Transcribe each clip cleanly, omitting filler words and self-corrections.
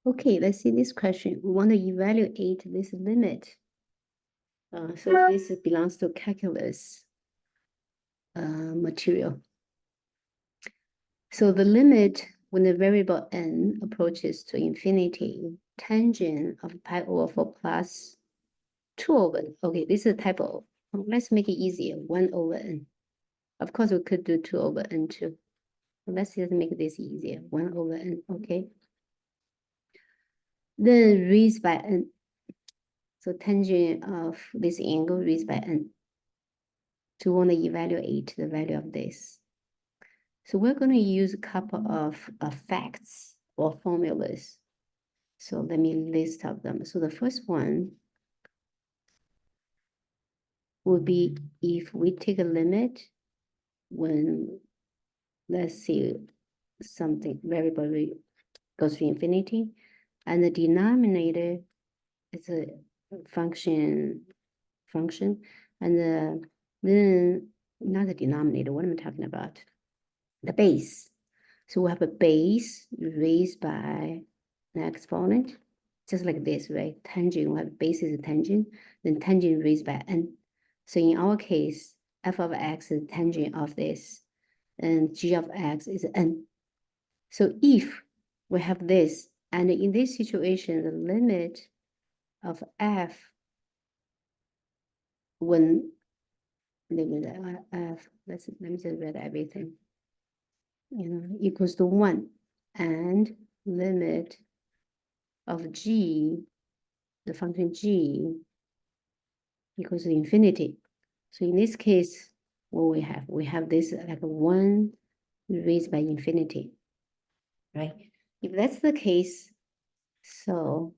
Okay, let's see this question. We want to evaluate this limit. So this belongs to calculus material. So the limit when the variable n approaches to infinity, tangent of pi over 4 plus 2 over n. Okay, this is a type of, let's make it easier, 1 over n. Of course, we could do 2 over n too. Let's just make this easier, 1 over n, okay? Then raised by n. So tangent of this angle raised by n. To want to evaluate the value of this. So we're going to use a couple of facts or formulas. So let me list out them. So the first one would be if we take a limit when, let's say, something variable goes to infinity, and the denominator is a function, and then not the denominator, what am I talking about? The base. So we have a base raised by an exponent, just like this, right? Tangent, we have base is a tangent, then tangent raised by n. So in our case, f of x is tangent of this, and g of x is n. So if we have this, and in this situation, the limit of f when limit f, let me just read everything, equals to 1, and limit of g, the function g, equals to infinity. So in this case, what we have this like 1 raised by infinity, right? If that's the case, so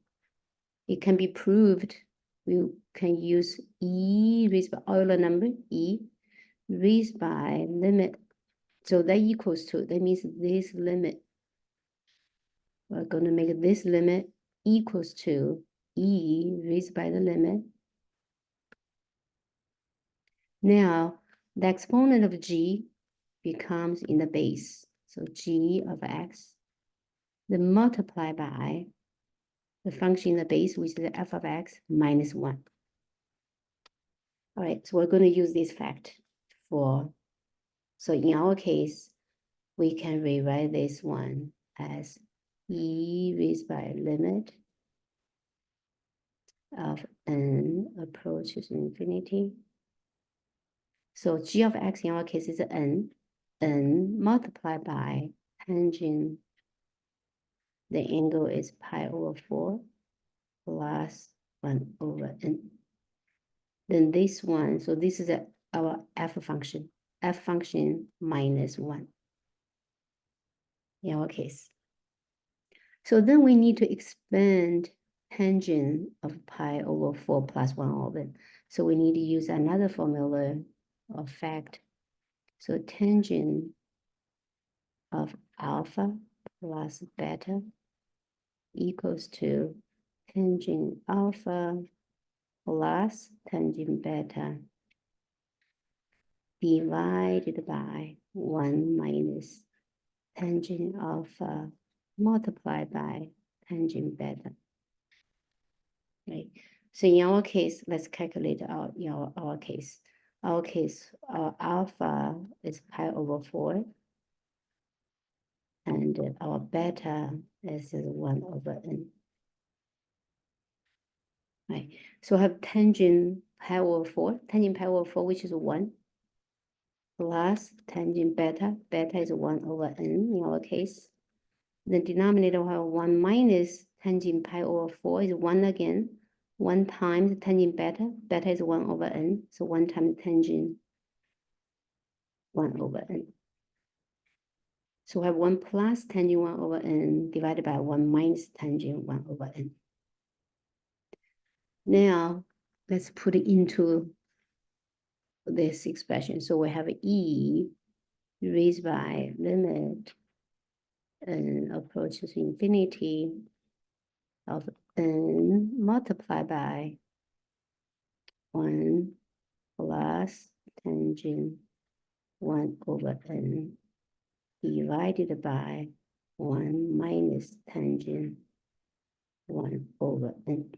it can be proved we can use e raised by Euler number, e raised by limit. So that equals to, that means this limit, we're going to make this limit equals to e raised by the limit. Now, the exponent of g becomes in the base. So g of x, then multiply by the function in the base, which is f of x minus 1. All right, so we're going to use this fact for, so in our case, we can rewrite this one as e raised by limit of n approaches infinity. So g of x in our case is n multiplied by tangent, the angle is pi over 4 plus 1 over n. Then this one, so this is our f function minus 1 in our case. So then we need to expand tangent of pi over 4 plus 1 over n. So we need to use another formula or fact. So tangent of alpha plus beta equals to tangent alpha plus tangent beta divided by 1 minus tangent alpha multiplied by tangent beta. Right. So in our case, let's calculate our case. Our case, our alpha is pi over 4, and our beta is 1 over n. Right. So I have tangent pi over 4, which is 1, plus tangent beta is 1 over n in our case. The denominator will have 1 minus tangent pi over 4 is 1 again. 1 times tangent beta is 1 over n. So 1 times tangent 1 over n. So we have 1 plus tangent 1 over n divided by 1 minus tangent 1 over n. Now, let's put it into this expression. So we have e raised by limit n approaches infinity of n multiplied by 1 plus tangent 1 over n divided by 1 minus tangent 1 over n.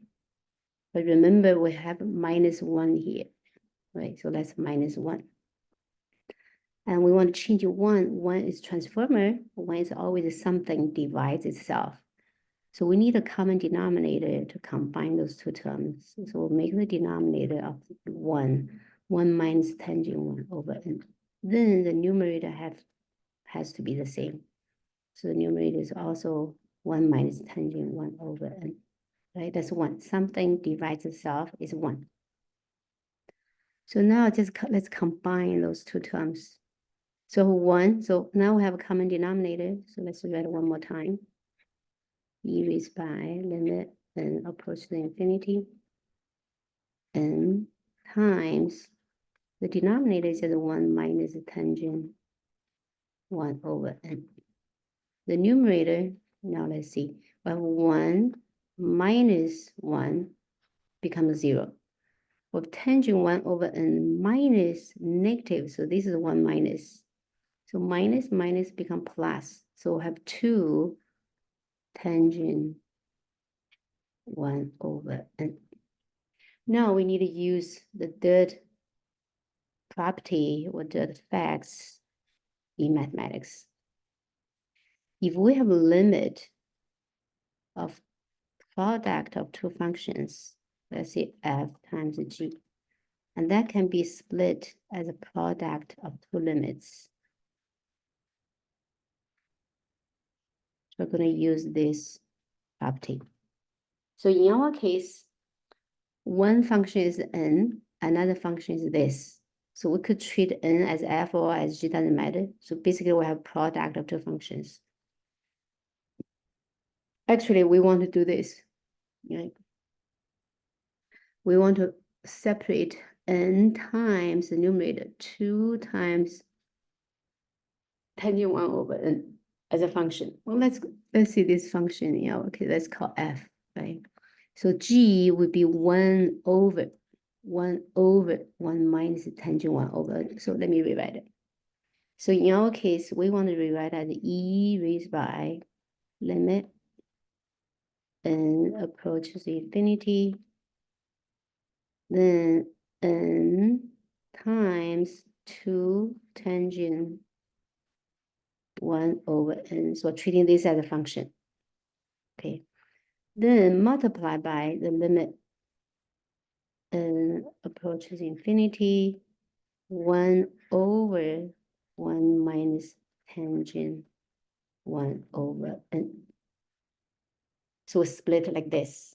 But remember, we have minus 1 here, right? So that's minus 1. And we want to change 1. 1 is transformer. 1 is always something divides itself. So we need a common denominator to combine those two terms. So we'll make the denominator of 1. 1 minus tangent 1 over n. Then the numerator has to be the same. So the numerator is also 1 minus tangent 1 over n. Right, that's 1. Something divides itself is 1. So now just let's combine those two terms. So 1, so now we have a common denominator. So let's write it one more time. E raised by limit n approach to infinity n times the denominator is just 1 minus tangent 1 over n. The numerator, now let's see, we have 1 minus 1 becomes 0. With tangent 1 over n minus negative, so this is 1 minus. So minus minus become plus. So we have 2 tangent 1 over n. Now we need to use the third property or third facts in mathematics. If we have a limit of product of two functions, let's say f times g, and that can be split as a product of two limits. We're going to use this property. So in our case, one function is n, another function is this. So we could treat n as f or as g, doesn't matter. So basically we have product of two functions. Actually, we want to do this. Right? We want to separate n times the numerator, 2 times tangent 1 over n as a function. Well, let's see this function. Yeah, okay, let's call f, right? So g would be 1 over 1 minus tangent 1 over. So let me rewrite it. So in our case, we want to rewrite as e raised by limit n approaches infinity, then n times 2 tangent 1 over n. So treating this as a function. Okay. Then multiply by the limit n approaches infinity, 1 over 1 minus tangent 1 over n. So split like this.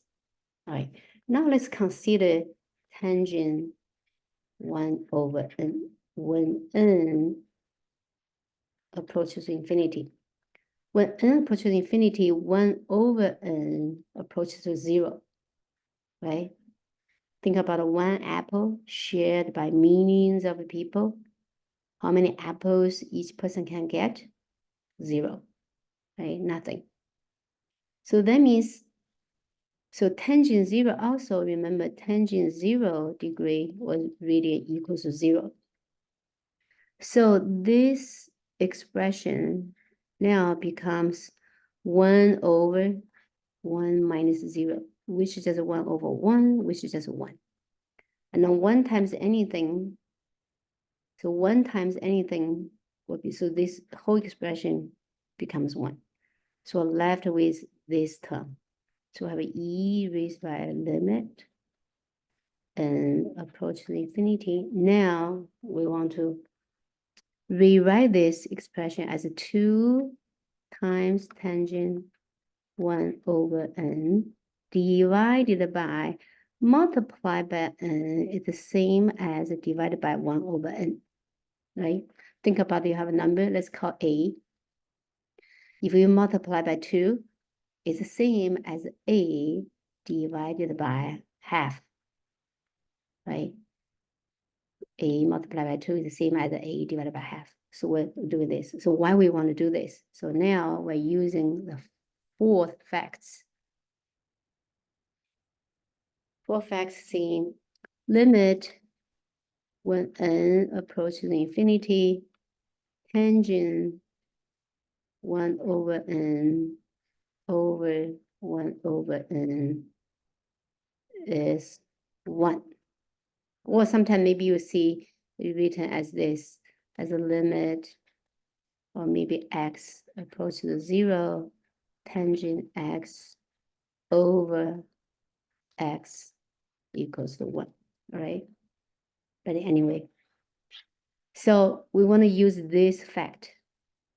All right. Now let's consider tangent 1 over n when n approaches infinity. When n approaches infinity, 1 over n approaches to 0, right? Think about one apple shared by millions of people. How many apples each person can get? 0, right? Nothing. So that means, so tangent 0 also, remember tangent 0 degree was really equals to 0. So this expression now becomes 1 over 1 minus 0, which is just 1 over 1, which is just 1. And then 1 times anything, so 1 times anything will be, so this whole expression becomes 1. So we're left with this term. So we have e raised by a limit and approach to infinity. Now we want to rewrite this expression as 2 times tangent 1 over n divided by multiplied by n is the same as divided by 1 over n, right? Think about it, you have a number, let's call a. If you multiply by 2, it's the same as a divided by half, right? A multiplied by 2 is the same as a divided by half. So we're doing this. So why we want to do this? So now we're using the fourth facts. Fourth facts saying limit when n approaches infinity, tangent 1 over n over 1 over n is 1. Or sometimes maybe you see it written as this, as a limit, or maybe x approaches 0, tangent x over x equals to 1, right? But anyway, so we want to use this fact.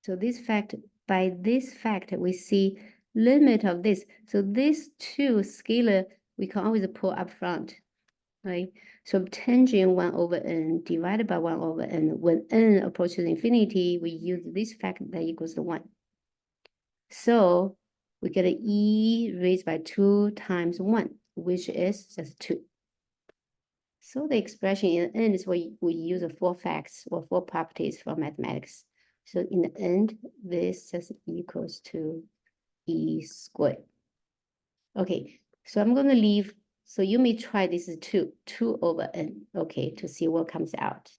So this fact, by this fact, we see limit of this. So these two scalar, we can always pull up front, right? So tangent 1 over n divided by 1 over n. When n approaches infinity, we use this fact that equals to 1. So we get an e raised by 2 times 1, which is just 2. So the expression in the end is where we use the 4 facts or 4 properties from mathematics. So in the end, this just equals to e squared. Okay, so I'm going to leave. So you may try this is 2 over n, okay, to see what comes out.